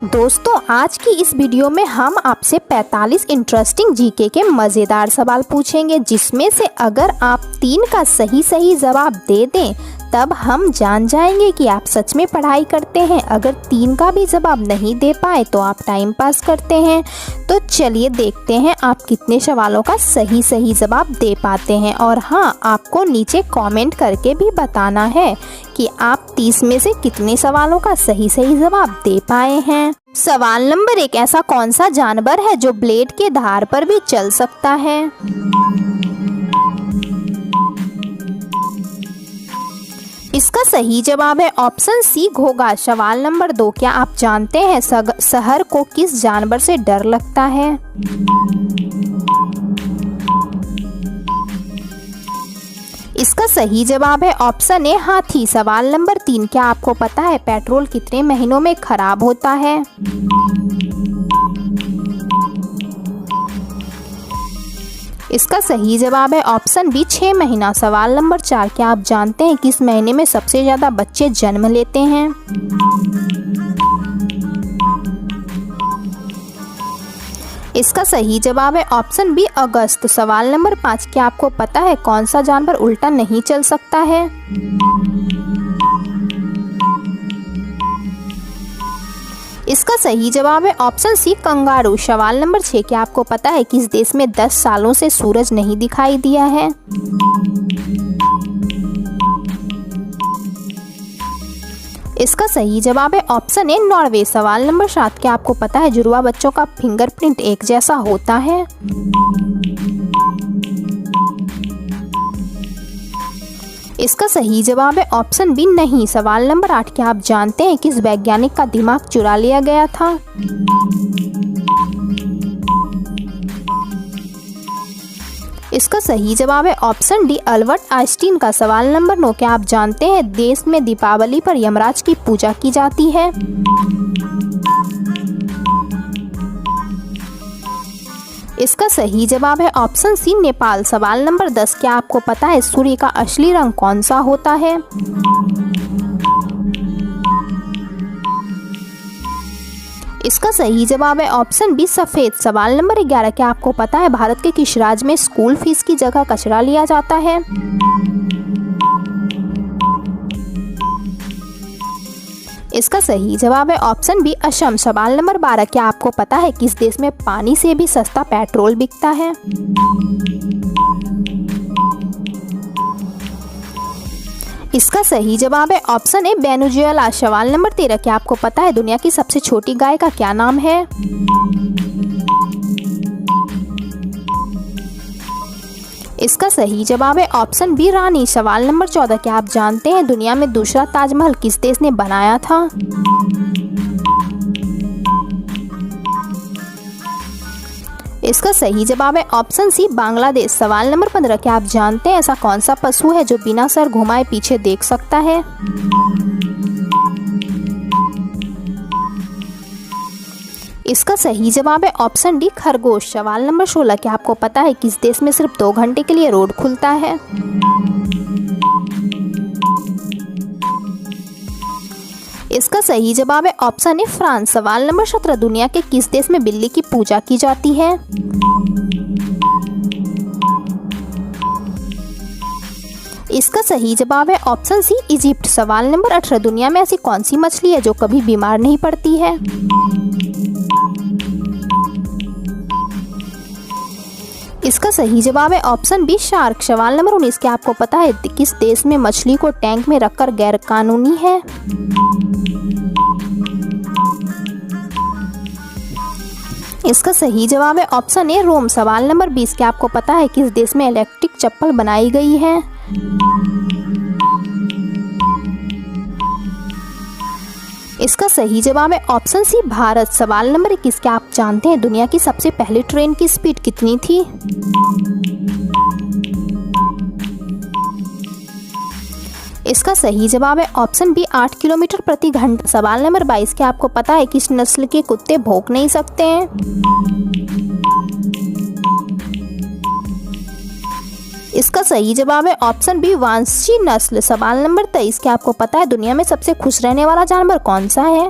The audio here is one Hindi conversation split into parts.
दोस्तों, आज की इस वीडियो में हम आपसे 45 इंटरेस्टिंग जीके के मज़ेदार सवाल पूछेंगे, जिसमें से अगर आप 3 का सही जवाब दे दें तब हम जान जाएंगे कि आप सच में पढ़ाई करते हैं। अगर 3 का भी जवाब नहीं दे पाए तो आप टाइम पास करते हैं। तो चलिए देखते हैं आप कितने सवालों का सही जवाब दे पाते हैं। और हाँ, आपको नीचे कमेंट करके भी बताना है कि आप 30 में से कितने सवालों का सही जवाब दे पाए हैं। सवाल नंबर 1, ऐसा कौन सा जानवर है जो ब्लेड के धार पर भी चल सकता है? इसका सही जवाब है ऑप्शन सी, घोंघा। सवाल नंबर 2, क्या आप जानते हैं शहर को किस जानवर से डर लगता है? इसका सही जवाब है ऑप्शन ए, हाथी। सवाल नंबर 3, क्या आपको पता है पेट्रोल कितने महीनों में खराब होता है? इसका सही जवाब है ऑप्शन बी, 6 महीना। सवाल नंबर 4, क्या आप जानते हैं किस महीने में सबसे ज्यादा बच्चे जन्म लेते हैं? इसका सही जवाब है ऑप्शन बी, अगस्त। सवाल नंबर 5, क्या आपको पता है कौन सा जानवर उल्टा नहीं चल सकता है? इसका सही जवाब है ऑप्शन सी, कंगारू। सवाल नंबर 6, क्या आपको पता है किस देश में 10 सालों से सूरज नहीं दिखाई दिया है? इसका सही जवाब है ऑप्शन ए, नॉर्वे। सवाल नंबर 7, क्या आपको पता है जुड़वा बच्चों का फिंगरप्रिंट एक जैसा होता है? इसका सही जवाब है ऑप्शन बी, नहीं। सवाल नंबर 8, क्या आप जानते हैं किस वैज्ञानिक का दिमाग चुरा लिया गया था? इसका सही जवाब है ऑप्शन डी, अल्बर्ट आइंस्टीन का। सवाल नंबर 9, क्या आप जानते हैं देश में दीपावली पर यमराज की पूजा की जाती है? इसका सही जवाब है ऑप्शन सी, नेपाल। सवाल नंबर 10, क्या आपको पता है सूर्य का असली रंग कौन सा होता है? इसका सही जवाब है ऑप्शन बी, सफेद। सवाल नंबर 11, क्या आपको पता है भारत के किस राज्य में स्कूल फीस की जगह कचरा लिया जाता है? इसका सही जवाब है ऑप्शन बी, असम। सवाल नंबर 12, क्या आपको पता है किस देश में पानी से भी सस्ता पेट्रोल बिकता है? इसका सही जवाब है ऑप्शन ए, वेनेजुएला। सवाल नंबर 13, क्या आपको पता है दुनिया की सबसे छोटी गाय का क्या नाम है? इसका सही जवाब है ऑप्शन बी, रानी। सवाल नंबर 14, क्या आप जानते हैं दुनिया में दूसरा ताजमहल किस देश ने बनाया था? इसका सही जवाब है ऑप्शन सी, बांग्लादेश। सवाल नंबर 15, क्या आप जानते हैं ऐसा कौन सा पशु है जो बिना सर घुमाए पीछे देख सकता है? इसका सही जवाब है ऑप्शन डी, खरगोश। सवाल नंबर 16, क्या आपको पता है किस देश में सिर्फ 2 घंटे के लिए रोड खुलता है? इसका सही जवाब है ऑप्शन ए, फ्रांस। सवाल नंबर 17, दुनिया के किस देश में बिल्ली की पूजा की जाती है? इसका सही जवाब है ऑप्शन सी, इजिप्ट। सवाल नंबर 18, दुनिया में ऐसी कौन सी मछली है जो कभी बीमार नहीं पड़ती है? इसका सही जवाब है ऑप्शन बी, शार्क। सवाल नंबर 19, क्या आपको पता है किस देश में मछली को टैंक में रखकर गैर कानूनी है? इसका सही जवाब है ऑप्शन ए, रोम। सवाल नंबर 20, क्या आपको पता है किस देश में इलेक्ट्रिक चप्पल बनाई गई है? इसका सही जवाब है ऑप्शन सी, भारत। सवाल नंबर 21, क्या आप जानते हैं दुनिया की सबसे पहली ट्रेन की स्पीड कितनी थी? इसका सही जवाब है ऑप्शन बी, 8 किलोमीटर प्रति घंटा। सवाल नंबर 22, क्या आपको पता है किस नस्ल के कुत्ते भौंक नहीं सकते हैं? इसका सही जवाब है ऑप्शन बी, वांशी नस्ल। सवाल नंबर 23, क्या आपको पता है दुनिया में सबसे खुश रहने वाला जानवर कौन सा है?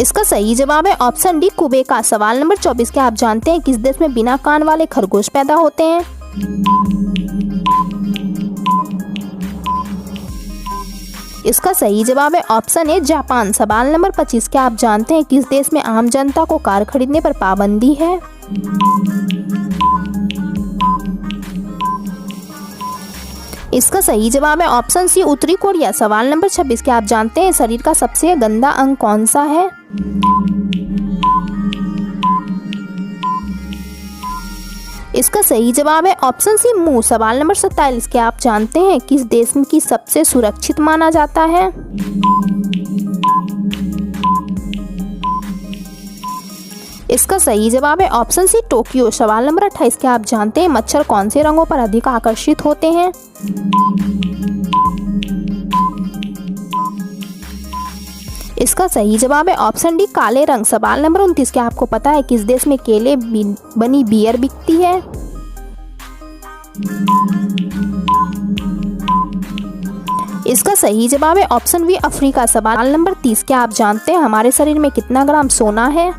इसका सही जवाब है ऑप्शन डी क्वेबेक। सवाल नंबर 24, क्या आप जानते हैं किस देश में बिना कान वाले खरगोश पैदा होते हैं? इसका सही जवाब है ऑप्शन ए जापान। सवाल नंबर 25, क्या आप जानते हैं किस देश में आम जनता को कार खरीदने पर पाबंदी है? इसका सही जवाब है ऑप्शन सी उत्तरी कोरिया। सवाल नंबर 26, क्या आप जानते हैं शरीर का सबसे गंदा अंग कौन सा है? इसका सही जवाब है ऑप्शन सी मुंह। सवाल नंबर 27, क्या आप जानते हैं किस देश की सबसे सुरक्षित माना जाता है? इसका सही जवाब है ऑप्शन सी टोक्यो। सवाल नंबर 28, क्या आप जानते हैं मच्छर कौन से रंगों पर अधिक आकर्षित होते हैं? इसका सही जवाब है ऑप्शन डी काले रंग। सवाल नंबर 29, क्या आपको पता है किस देश में केले बनी बियर बिकती है? इसका सही जवाब है ऑप्शन बी अफ्रीका। सवाल नंबर 30, क्या आप जानते हैं हमारे शरीर में कितना ग्राम सोना है?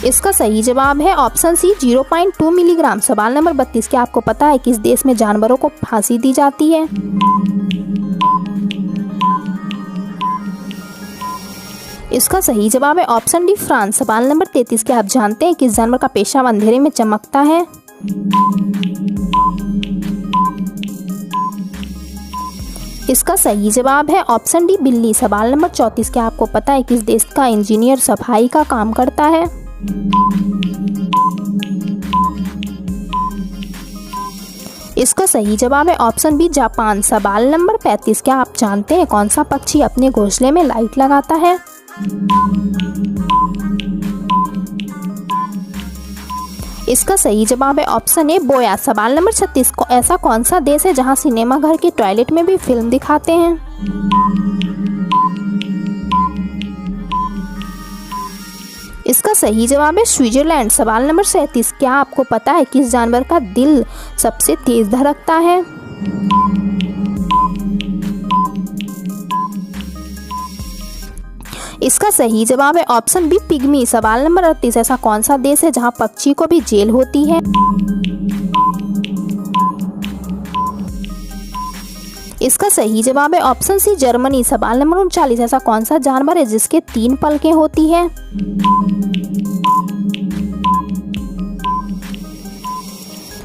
इसका सही जवाब है ऑप्शन सी 0.2 मिलीग्राम। सवाल नंबर 32, क्या आपको पता है किस देश में जानवरों को फांसी दी जाती है? इसका सही जवाब है ऑप्शन डी फ्रांस। सवाल नंबर 33, क्या आप जानते हैं किस जानवर का पेशाब अंधेरे में चमकता है? इसका सही जवाब है ऑप्शन डी बिल्ली। सवाल नंबर 34, क्या आपको पता है किस देश का इंजीनियर सफाई का काम करता है? इसका सही जवाब है ऑप्शन बी जापान। सवाल नंबर 35, क्या आप जानते हैं कौन सा पक्षी अपने घोंसले में लाइट लगाता है? इसका सही जवाब है ऑप्शन ए बोया। सवाल नंबर 36, ऐसा कौन सा देश है जहां सिनेमा घर के टॉयलेट में भी फिल्म दिखाते हैं? इसका सही जवाब है स्विट्जरलैंड। सवाल नंबर 37, क्या आपको पता है किस जानवर का दिल सबसे तेज धड़कता है? इसका सही जवाब है ऑप्शन बी पिग्मी। सवाल नंबर 38, ऐसा कौन सा देश है जहां पक्षी को भी जेल होती है? इसका सही जवाब है ऑप्शन सी जर्मनी। सवाल नंबर 39, ऐसा कौन सा जानवर है जिसके 3 पलकें होती है?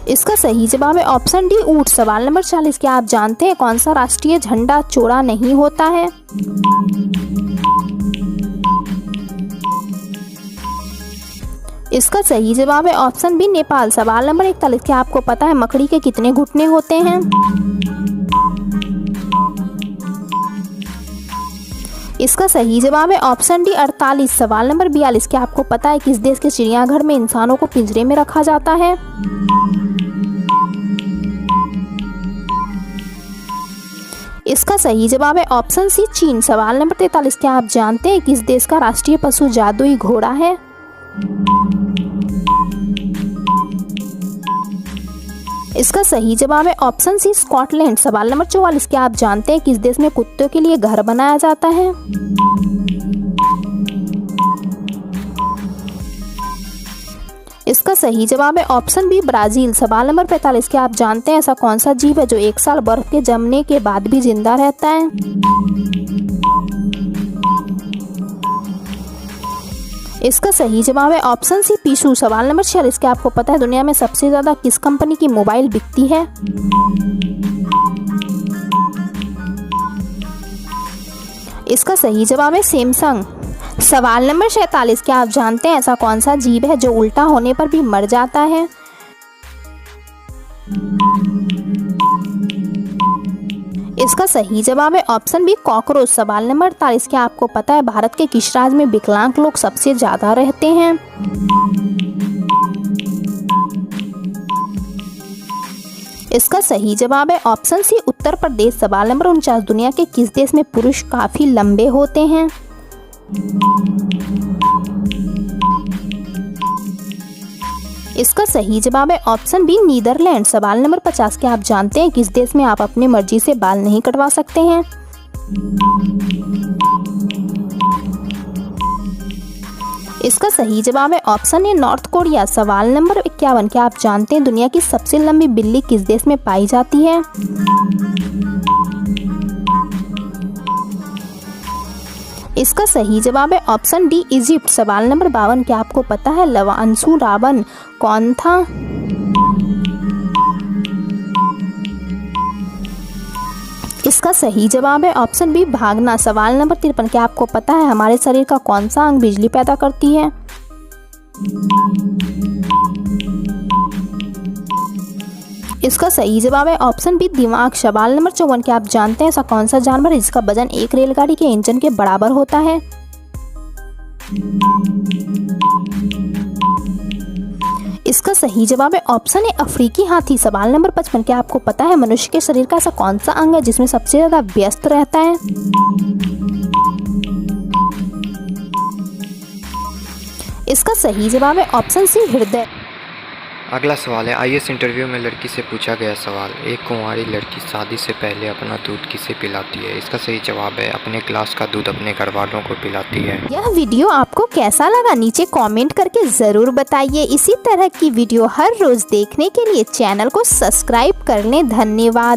इसका सही जवाब है ऑप्शन डी ऊंट। सवाल नंबर 40, क्या आप जानते हैं कौन सा राष्ट्रीय झंडा चौड़ा नहीं होता है? इसका सही जवाब है ऑप्शन बी नेपाल। सवाल नंबर 41, क्या आपको पता है मकड़ी के कितने घुटने होते हैं? इसका सही जवाब है ऑप्शन डी 48। सवाल नंबर 42, क्या आपको पता है किस देश के चिड़ियाघर में इंसानों को पिंजरे में रखा जाता है? इसका सही जवाब है ऑप्शन सी चीन। सवाल नंबर 43, क्या आप जानते हैं किस देश का राष्ट्रीय पशु जादुई घोड़ा है? इसका सही जवाब है ऑप्शन सी स्कॉटलैंड। सवाल नंबर 44, क्या आप जानते हैं किस देश में कुत्तों के लिए घर बनाया जाता है? इसका सही जवाब है ऑप्शन बी ब्राजील। सवाल नंबर 45, क्या आप जानते हैं ऐसा कौन सा जीव है जो 1 साल बर्फ के जमने के बाद भी जिंदा रहता है? इसका सही जवाब है ऑप्शन सी पीसू। सवाल नंबर 46, क्या आपको पता है दुनिया में सबसे ज्यादा किस कंपनी की मोबाइल बिकती है? इसका सही जवाब है सैमसंग। सवाल नंबर 47, क्या आप जानते हैं ऐसा कौन सा जीव है जो उल्टा होने पर भी मर जाता है? इसका सही जवाब है ऑप्शन बी कॉकरोच। सवाल नंबर 48, क्या आपको पता है भारत के किस राज्य में विकलांग लोग सबसे ज्यादा रहते हैं? इसका सही जवाब है ऑप्शन सी उत्तर प्रदेश। सवाल नंबर 49, दुनिया के किस देश में पुरुष काफी लंबे होते हैं? इसका सही जवाब है ऑप्शन बी नीदरलैंड। सवाल नंबर 50, क्या आप जानते हैं किस देश में आप अपनी मर्जी से बाल नहीं कटवा सकते हैं? इसका सही जवाब है ऑप्शन ए नॉर्थ कोरिया। सवाल नंबर 51, क्या आप जानते हैं दुनिया की सबसे लंबी बिल्ली किस देश में पाई जाती है? इसका सही जवाब है ऑप्शन डी इजिप्ट। सवाल नंबर 52, क्या आपको पता है लवांशु रावण कौन था? इसका सही जवाब है ऑप्शन बी भागना। सवाल नंबर 53, क्या आपको पता है हमारे शरीर का कौन सा अंग बिजली पैदा करती है? इसका सही जवाब है ऑप्शन बी दिमाग। सवाल नंबर 54, क्या आप जानते हैं ऐसा कौन सा जानवर है जिसका वजन एक रेलगाड़ी के इंजन के बराबर होता है? इसका सही जवाब है ऑप्शन ए अफ्रीकी हाथी। सवाल नंबर 55, क्या आपको पता है मनुष्य के शरीर का ऐसा कौन सा अंग है जिसमें सबसे ज्यादा व्यस्त रहता है? इसका सही जवाब है ऑप्शन सी हृदय। अगला सवाल है आईएएस इंटरव्यू में लड़की से पूछा गया सवाल, एक कुंवारी लड़की शादी से पहले अपना दूध किसे पिलाती है? इसका सही जवाब है अपने ग्लास का दूध अपने घर वालों को पिलाती है। यह वीडियो आपको कैसा लगा नीचे कमेंट करके जरूर बताइए। इसी तरह की वीडियो हर रोज देखने के लिए चैनल को सब्सक्राइब कर लें। धन्यवाद।